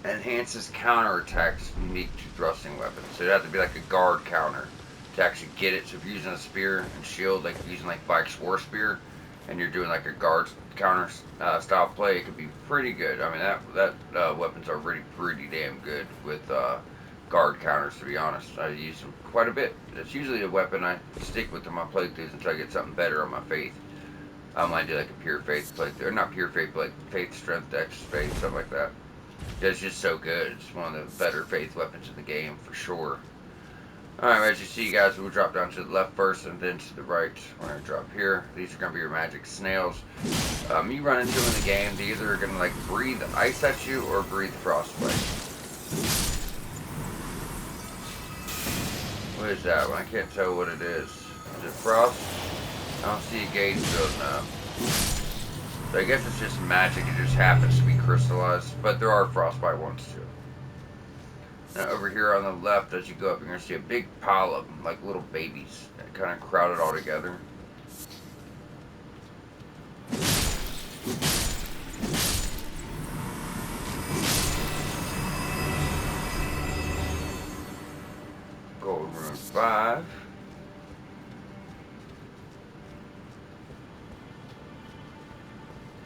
S1: Enhances counterattacks unique to thrusting weapons. So it'd have to be like a guard counter to actually get it. So if you're using a spear and shield, like if you're using like Vike's War Spear, and you're doing like a guard counter style play, it could be pretty good. I mean, that weapons are pretty damn good with guard counters, to be honest. I use them quite a bit. It's usually a weapon I stick with in my playthroughs until I get something better on my faith. I might do like a pure faith playthrough, or not pure faith, but like faith, strength, dex, faith, something like that. It's just so good. It's one of the better faith weapons in the game, for sure. Alright, as you see, guys, we'll drop down to the left first and then to the right. We're going to drop here. These are going to be your magic snails. You run into them in the game, they either are going to like breathe ice at you or breathe frostbite. What is that one? I can't tell what it is. Is it frost? I don't see a gauge building up. So I guess it's just magic, it just happens to be crystallized, but there are frostbite ones too. Now over here on the left, as you go up, you're going to see a big pile of them, like little babies, that kind of crowded all together. Gold Rune 5.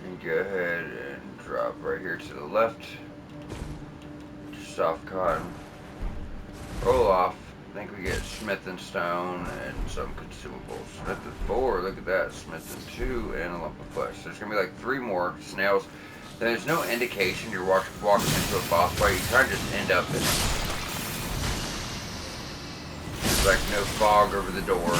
S1: And go ahead and drop right here to the left. Soft cotton. Roll off. I think we get smith and stone and some consumables. Smith and 4, look at that. Smith and 2 and a lump of flesh. There's going to be like 3 more snails. There's no indication you're walking into a boss fight. You kind of just end up in it. like no fog over the door.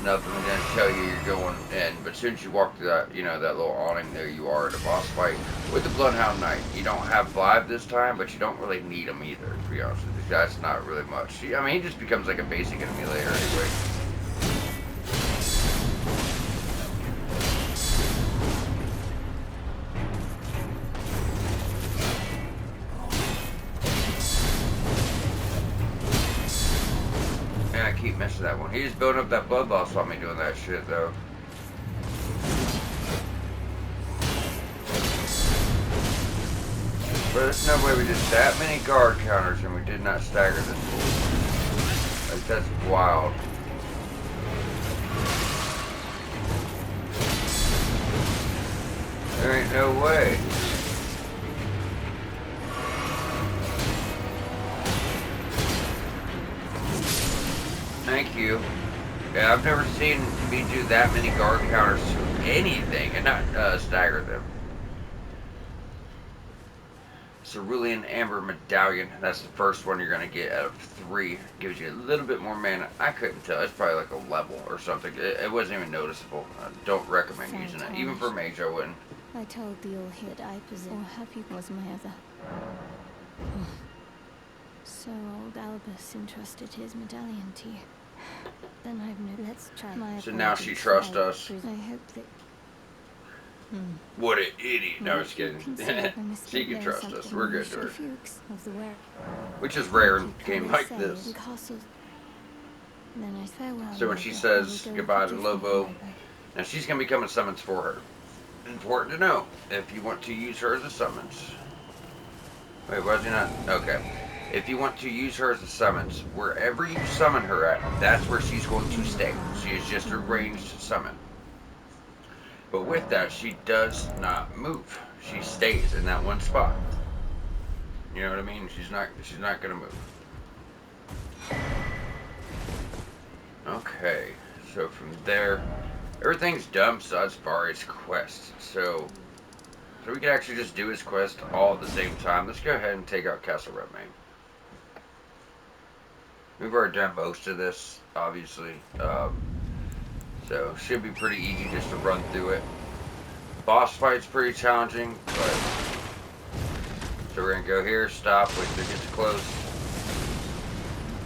S1: Nothing gonna tell you you're going in, but as soon as you walk through that, you know, that little awning, there you are at a boss fight with the Bloodhound Knight. You don't have 5 this time, but you don't really need him either, to be honest with you. That's not really much. I mean, he just becomes like a basic enemy later anyway. I keep missing that one. He just building up that blood loss on me doing that shit, though. But there's no way we did that many guard counters and we did not stagger this fool. Like, that's wild. There ain't no way. Thank you. Yeah, I've never seen me do that many guard counters to anything and not stagger them. Cerulean Amber Medallion. That's the first one you're going to get out of 3. Gives you a little bit more mana. I couldn't tell. It's probably like a level or something. It wasn't even noticeable. I don't recommend using it. Even for mage, I wouldn't.
S3: I told the all here I possess, or happy was my other. Oh. So old Albus entrusted his medallion to you. Then I've no. Let's try my.
S1: So now she trusts us.
S3: I hope that.
S1: What an idiot. No, I was kidding. She can trust us. We're good to her. Which is rare in a game like this. So when she says goodbye to Lobo, now she's going to be coming summons for her. Important to know if you want to use her as a summons. Wait, was he not? Okay. If you want to use her as a summons, wherever you summon her at, that's where she's going to stay. She is just a ranged summon. But with that, she does not move. She stays in that one spot. You know what I mean? She's not gonna move. Okay, so from there, everything's done besides Vari's quest. So we can actually just do his quest all at the same time. Let's go ahead and take out Castle Redmane. We've already done most of this, obviously. So should be pretty easy just to run through it. Boss fight's pretty challenging, but so we're gonna go here, stop, wait till it gets close.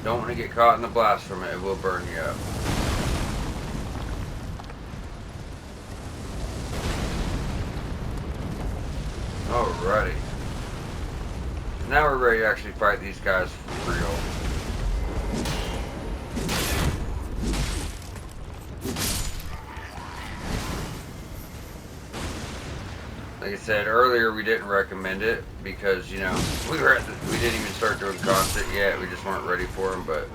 S1: Don't want to get caught in the blast from it, it will burn you up. Alrighty. Now we're ready to actually fight these guys for real. Like I said earlier, we didn't recommend it because, you know, we didn't even start doing content yet. We just weren't ready for them. But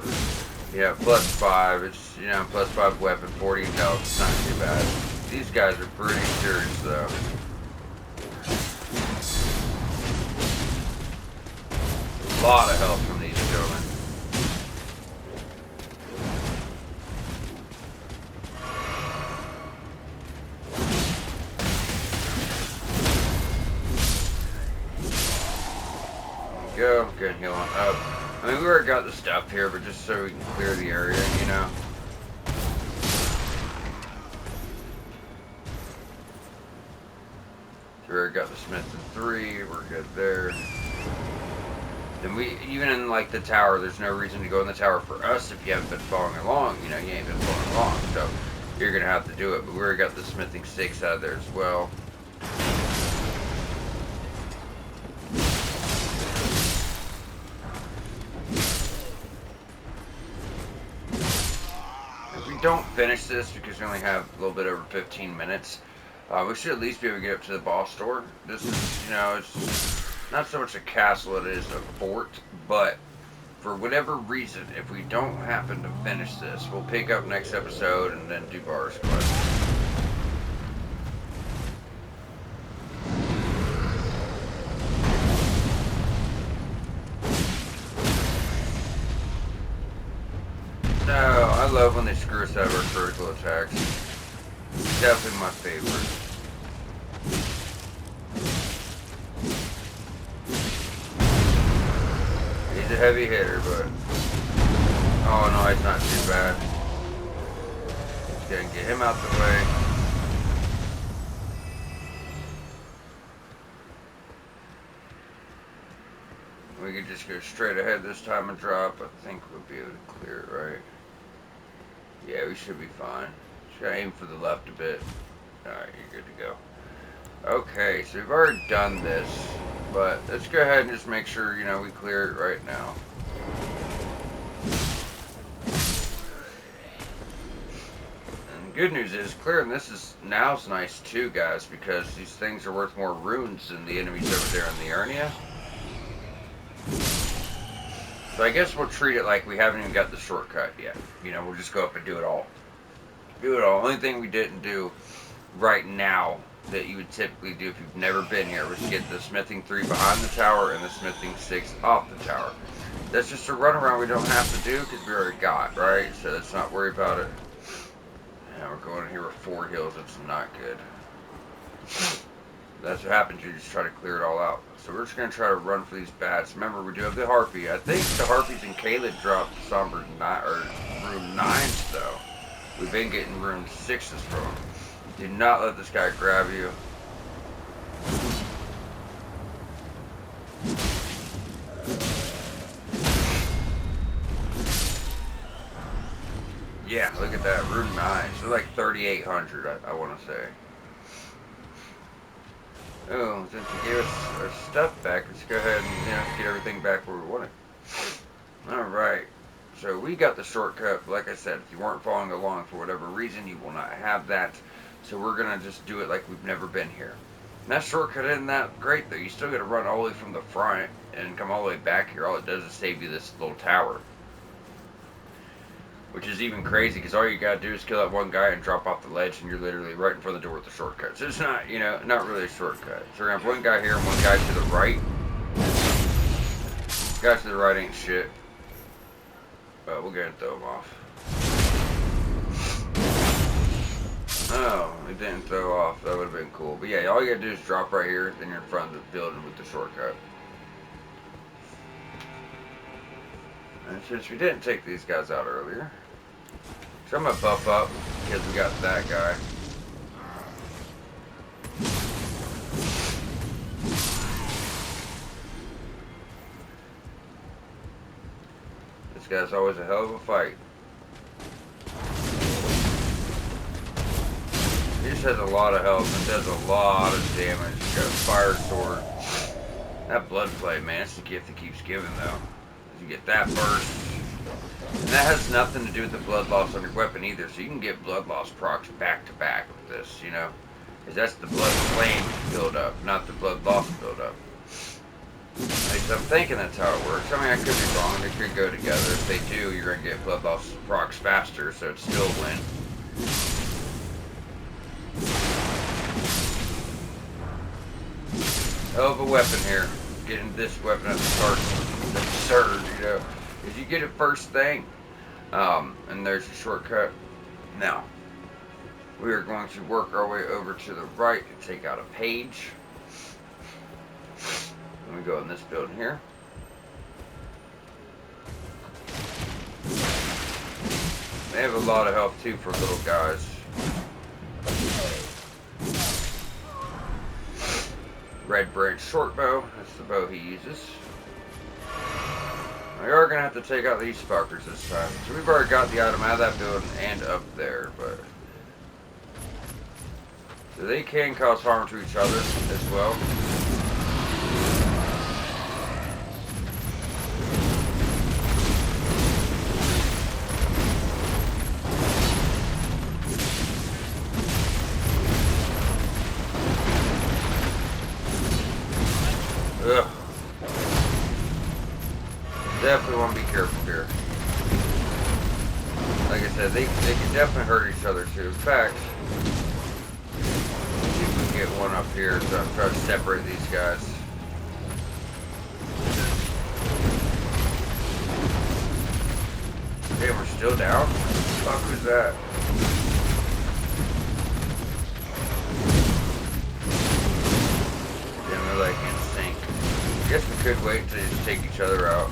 S1: yeah, +5. It's, you know, +5 weapon, 40 health. It's not too bad. These guys are pretty serious though. A lot of help from these gentlemen. Go, good heal on up. I mean, we already got the stuff here, but just so we can clear the area, you know. So we already got the Smith in 3, we're good there. Then even in like the tower, there's no reason to go in the tower for us if you haven't been following along. You know, you ain't been following along, so you're gonna have to do it. But we already got the smithing 6 out of there as well. Don't finish this because we only have a little bit over 15 minutes. We should at least be able to get up to the boss door. This is, you know, it's not so much a castle, it is a fort, but for whatever reason, if we don't happen to finish this, we'll pick up next episode and then do Var's quest. No, I love when they screw us out of our critical attacks. Definitely my favorite. He's a heavy hitter, but Oh no, it's not too bad. Just gonna get him out the way. We could just go straight ahead this time and drop. I think we'll be able to clear it, right? Yeah, we should be fine. Just gotta aim for the left a bit. Alright, you're good to go. Okay, so we've already done this, but let's go ahead and just make sure, you know, we clear it right now. And the good news is, clearing this is now's nice too, guys, because these things are worth more runes than the enemies over there in the Area. So I guess we'll treat it like we haven't even got the shortcut yet. You know, we'll just go up and do it all. Do it all. Only thing we didn't do right now that you would typically do if you've never been here was get the smithing 3 behind the tower and the smithing 6 off the tower. That's just a runaround we don't have to do because we already got, right? So let's not worry about it. And we're going in here with 4 heals. It's not good. That's what happens. You just try to clear it all out. So we're just going to try to run for these bats. Remember, we do have the Harpy. I think the Harpies and Caleb dropped Somber 9, or Rune 9s, though. We've been getting Rune 6s from them. Do not let this guy grab you. Yeah, look at that. Rune 9s. They're like 3,800, I want to say. Oh, since you gave us our stuff back, let's go ahead and, you know, get everything back where we want it. Alright. So we got the shortcut. Like I said, if you weren't following along for whatever reason, you will not have that. So we're going to just do it like we've never been here. And that shortcut isn't that great, though. You still got to run all the way from the front and come all the way back here. All it does is save you this little tower. Which is even crazy, because all you gotta do is kill that one guy and drop off the ledge, and you're literally right in front of the door with the shortcut. So it's not, you know, not really a shortcut. So we're gonna have one guy here and one guy to the right. Guy to the right ain't shit. But we'll go ahead and throw him off. Oh, it didn't throw off. That would have been cool. But yeah, all you gotta do is drop right here, then you're in front of the building with the shortcut. And since we didn't take these guys out earlier, so I'm going to buff up because we got that guy. This guy's always a hell of a fight. He just has a lot of health and does a lot of damage. He's got a fire sword. That blood play, man, it's the gift that keeps giving, though. You get that burst. And that has nothing to do with the blood loss on your weapon either, so you can get blood loss procs back to back with this, you know? Because that's the blood flame build up, not the blood loss build up. At least I'm thinking that's how it works. I mean, I could be wrong. They could go together. If they do, you're going to get blood loss procs faster, so it's still a win. Hell of a weapon here. Getting this weapon at the start is absurd, you know. Because you get it first thing. And there's a shortcut. Now, we are going to work our way over to the right and take out a page. Let me go in this building here. They have a lot of health too for little guys. Red branch short bow. That's the bow he uses. We are going to have to take out these fuckers this time. So we've already got the item out of that building and up there, but... So they can cause harm to each other as well. Ugh. Definitely want to be careful here. Like I said, they can definitely hurt each other too. In fact, let's see if we can get one up here. So I'm trying to separate these guys. Damn, we're still down? What the fuck was that? Damn, they're like in sync. I guess we could wait until they just take each other out.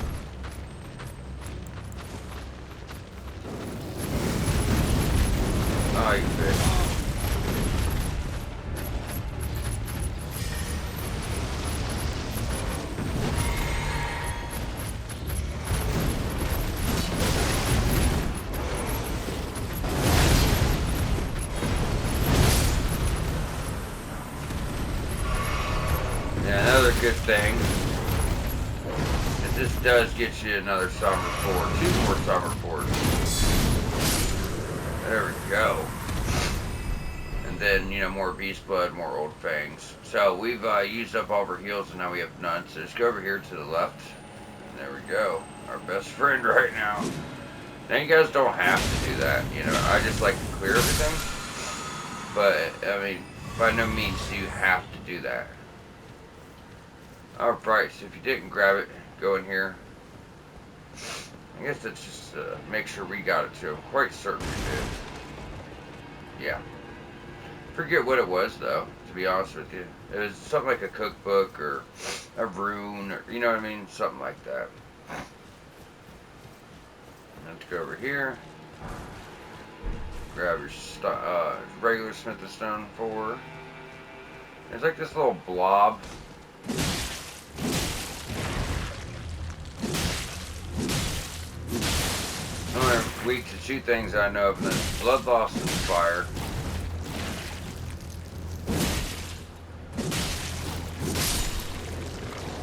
S1: Another good thing is this does get you another summer fort, 2 more summer forts. There we go. And then, you know, more beast blood, more old fangs. So we've used up all of our heals and now we have none. So just go over here to the left. And there we go. Our best friend right now. Now you guys don't have to do that, you know. I just like to clear everything. But, I mean, by no means do you have to do that. Alright, so if you didn't grab it, go in here. I guess that's just make sure we got it too. I'm quite certain we did. Yeah. Forget what it was though, to be honest with you. It was something like a cookbook or a rune, or, you know what I mean? Something like that. Let's go over here. Grab your regular Smith & Stone 4. There's like this little blob. Only weak to 2 things I know of, the blood loss and fire.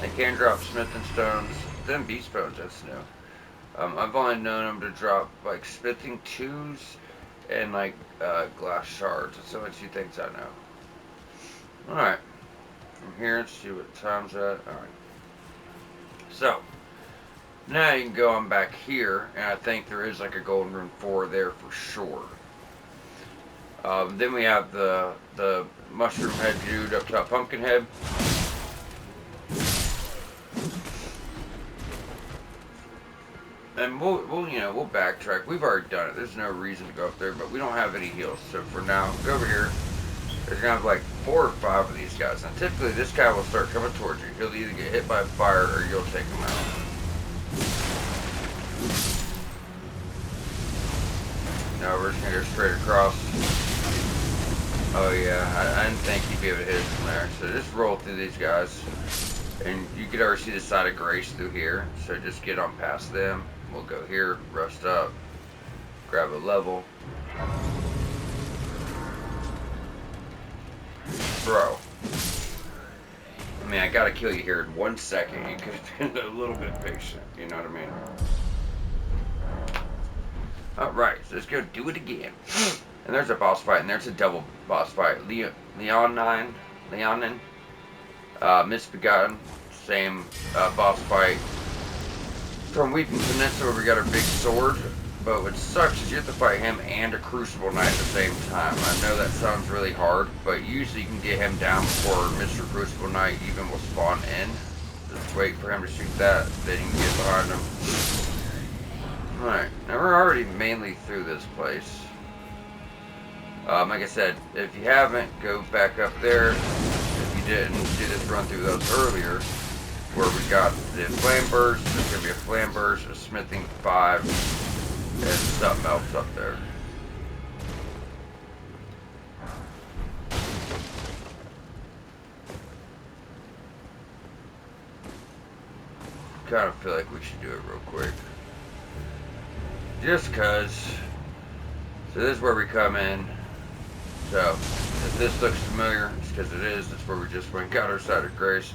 S1: They can drop Smith & Stones, then Beast Bones, that's new. I've only known them to drop like smithing 2s and like glass shards. That's the only 2 things I know. Alright, from here, let's see what time's at. Alright. So, now you can go on back here, and I think there is like a golden rune 4 there for sure. Then we have the mushroom head dude up top, pumpkin head. And we'll backtrack. We've already done it. There's no reason to go up there, but we don't have any heals. So for now, go over here. There's gonna have like 4 or 5 of these guys. And typically this guy will start coming towards you. He'll either get hit by fire or you'll take him out. Now we're just gonna go straight across. Oh yeah, I didn't think he'd be able to hit us from there. So just roll through these guys. And you can already see the side of Grace through here. So just get on past them. We'll go here, rust up, grab a level. Bro. I mean, I gotta kill you here in 1 second. You could have been a little bit patient. You know what I mean? Alright, so let's go do it again. And there's a boss fight, and there's a double boss fight. Leonin, Misbegotten, same boss fight. From Weeping Peninsula, we got our big sword, but what sucks is you have to fight him and a Crucible Knight at the same time. I know that sounds really hard, but usually you can get him down before Mr. Crucible Knight even will spawn in. Just wait for him to shoot that, then you can get behind him. Alright, now we're already mainly through this place. Like I said, if you haven't, go back up there. If you didn't do this run through those earlier, where we got the flame burst, there's going to be a flame burst, a smithing 5, and something else up there. Kind of feel like we should do it real quick. Just cause. So this is where we come in. So if this looks familiar, it's because it is. That's where we just went and got our side of Grace.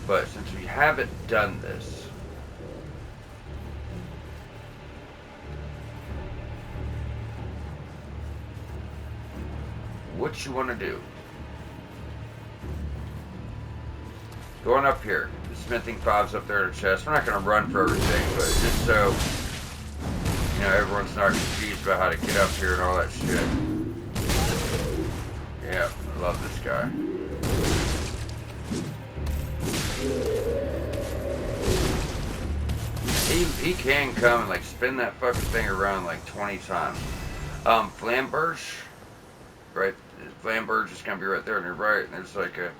S1: But since we haven't done this, what you want to do? Going up here, the smithing 5's up there in the chest. We're not going to run for everything, but just so you know, everyone's not confused about how to get up here and all that shit. Yeah, I love this guy. He can come and like spin that fucking thing around like 20 times. Flamberge, right? Flamberge is gonna be right there on your right, and there's like a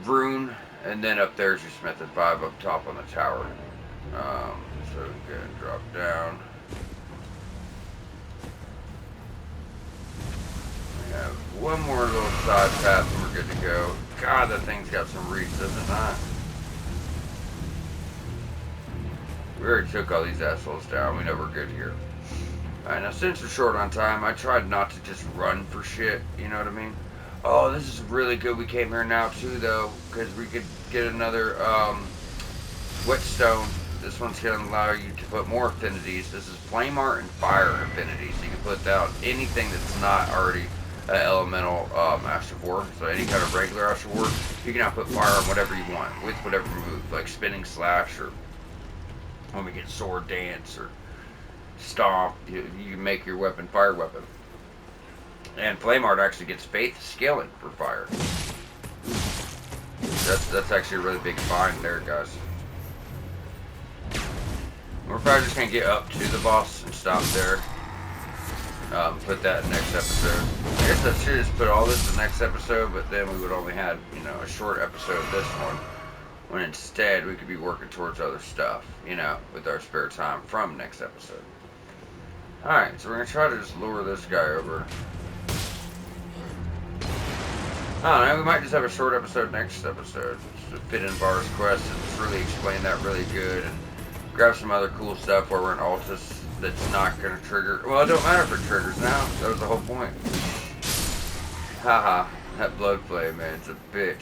S1: rune, and then up there's your Smith & 5 up top on the tower. So go and drop down. one more little side path and we're good to go. God, that thing's got some reach, doesn't it not? We already took all these assholes down. We know we're good here. Alright, now since we're short on time, I tried not to just run for shit, you know what I mean? Oh, this is really good we came here now too, though, because we could get another whetstone. This one's going to allow you to put more affinities. This is flame art and fire affinities. So you can put down anything that's not already elemental Ash of War. So any kind of regular Ash of War, you can now put fire on whatever you want with whatever move, like spinning slash, or when we get sword dance or stomp, you can make your weapon fire weapon. And flame art actually gets faith scaling for fire. That's actually a really big find there, guys. We're probably just gonna get up to the boss and stop there. Put that next episode. I guess I should just put all this in the next episode, but then we would only have, you know, a short episode of this one. When instead we could be working towards other stuff, you know, with our spare time from next episode. Alright, so we're gonna try to just lure this guy over. I don't know, we might just have a short episode next episode. Just to fit in Var's quest and just really explain that really good and grab some other cool stuff while we're in Altus that's not gonna trigger. Well, it don't matter if it triggers now. That was the whole point. Haha, that blood flame, man, it's a bitch.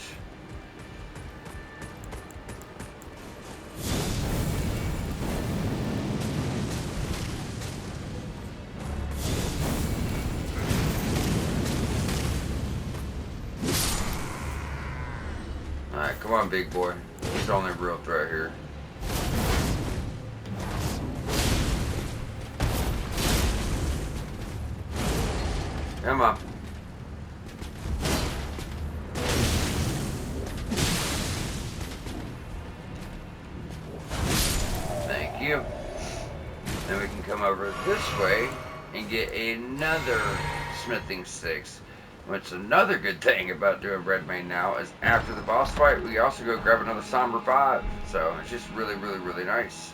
S1: Alright, come on, big boy. He's the only real threat here. Come on. Thank you. Then we can come over this way and get another smithing sticks. What's another good thing about doing Red Mane now is after the boss fight, we also go grab another Somber 5. So it's just really, really, really nice.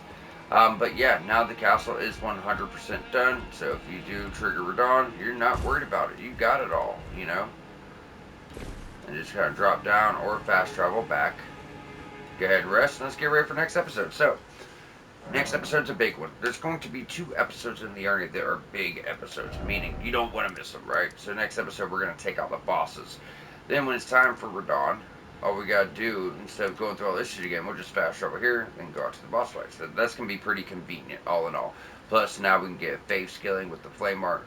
S1: But yeah, now the castle is 100% done. So if you do trigger Radon, you're not worried about it. You got it all, you know. And just kind of drop down or fast travel back. Go ahead and rest, and let's get ready for next episode. So, next episode's a big one. There's going to be 2 episodes in the area that are big episodes, meaning you don't want to miss them, right? So next episode, we're going to take out the bosses. Then when it's time for Radon, all we got to do, instead of going through all this shit again, we'll just fast travel here and go out to the boss fights. So that's going to be pretty convenient, all in all. Plus, now we can get faith scaling with the flame art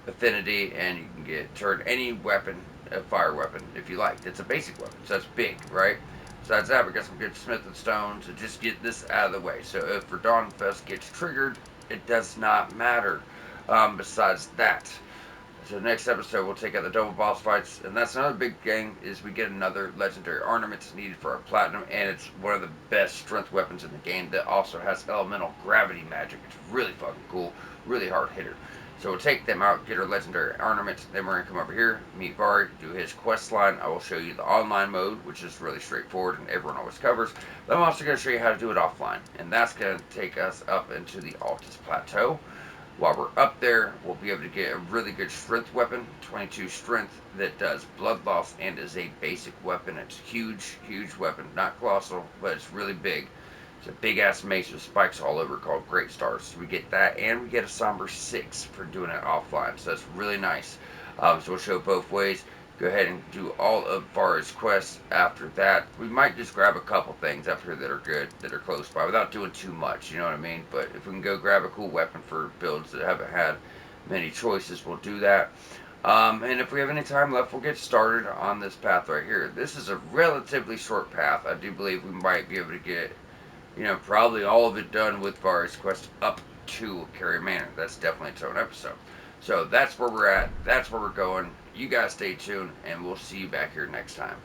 S1: affinity, and you can turn any weapon a fire weapon if you like. It's a basic weapon, so that's big, right? Besides that, we got some good smithing stones to just get this out of the way. So if Radon Fest gets triggered, it does not matter. Besides that, so next episode we'll take out the double boss fights, and that's another big thing is we get another legendary ornament needed for our platinum, and it's one of the best strength weapons in the game that also has elemental gravity magic. It's really fucking cool, really hard hitter. So we'll take them out, get our legendary ornaments, then we're going to come over here, meet Vari, do his quest line. I will show you the online mode, which is really straightforward and everyone always covers. But I'm also going to show you how to do it offline. And that's going to take us up into the Altus Plateau. While we're up there, we'll be able to get a really good strength weapon, 22 strength, that does blood loss and is a basic weapon. It's a huge, huge weapon. Not colossal, but it's really big. It's a big-ass mace with spikes all over called Great Stars. So we get that, and we get a Somber 6 for doing it offline. So that's really nice. So we'll show both ways. Go ahead and do all of Vara's quests after that. We might just grab a couple things after that are good, that are close by, without doing too much, you know what I mean? But if we can go grab a cool weapon for builds that haven't had many choices, we'll do that. And if we have any time left, we'll get started on this path right here. This is a relatively short path. I do believe we might be able to get, you know, probably all of it done with Vara's quest up to Carrier Manor. That's definitely its own episode. So that's where we're at. That's where we're going. You guys stay tuned, and we'll see you back here next time.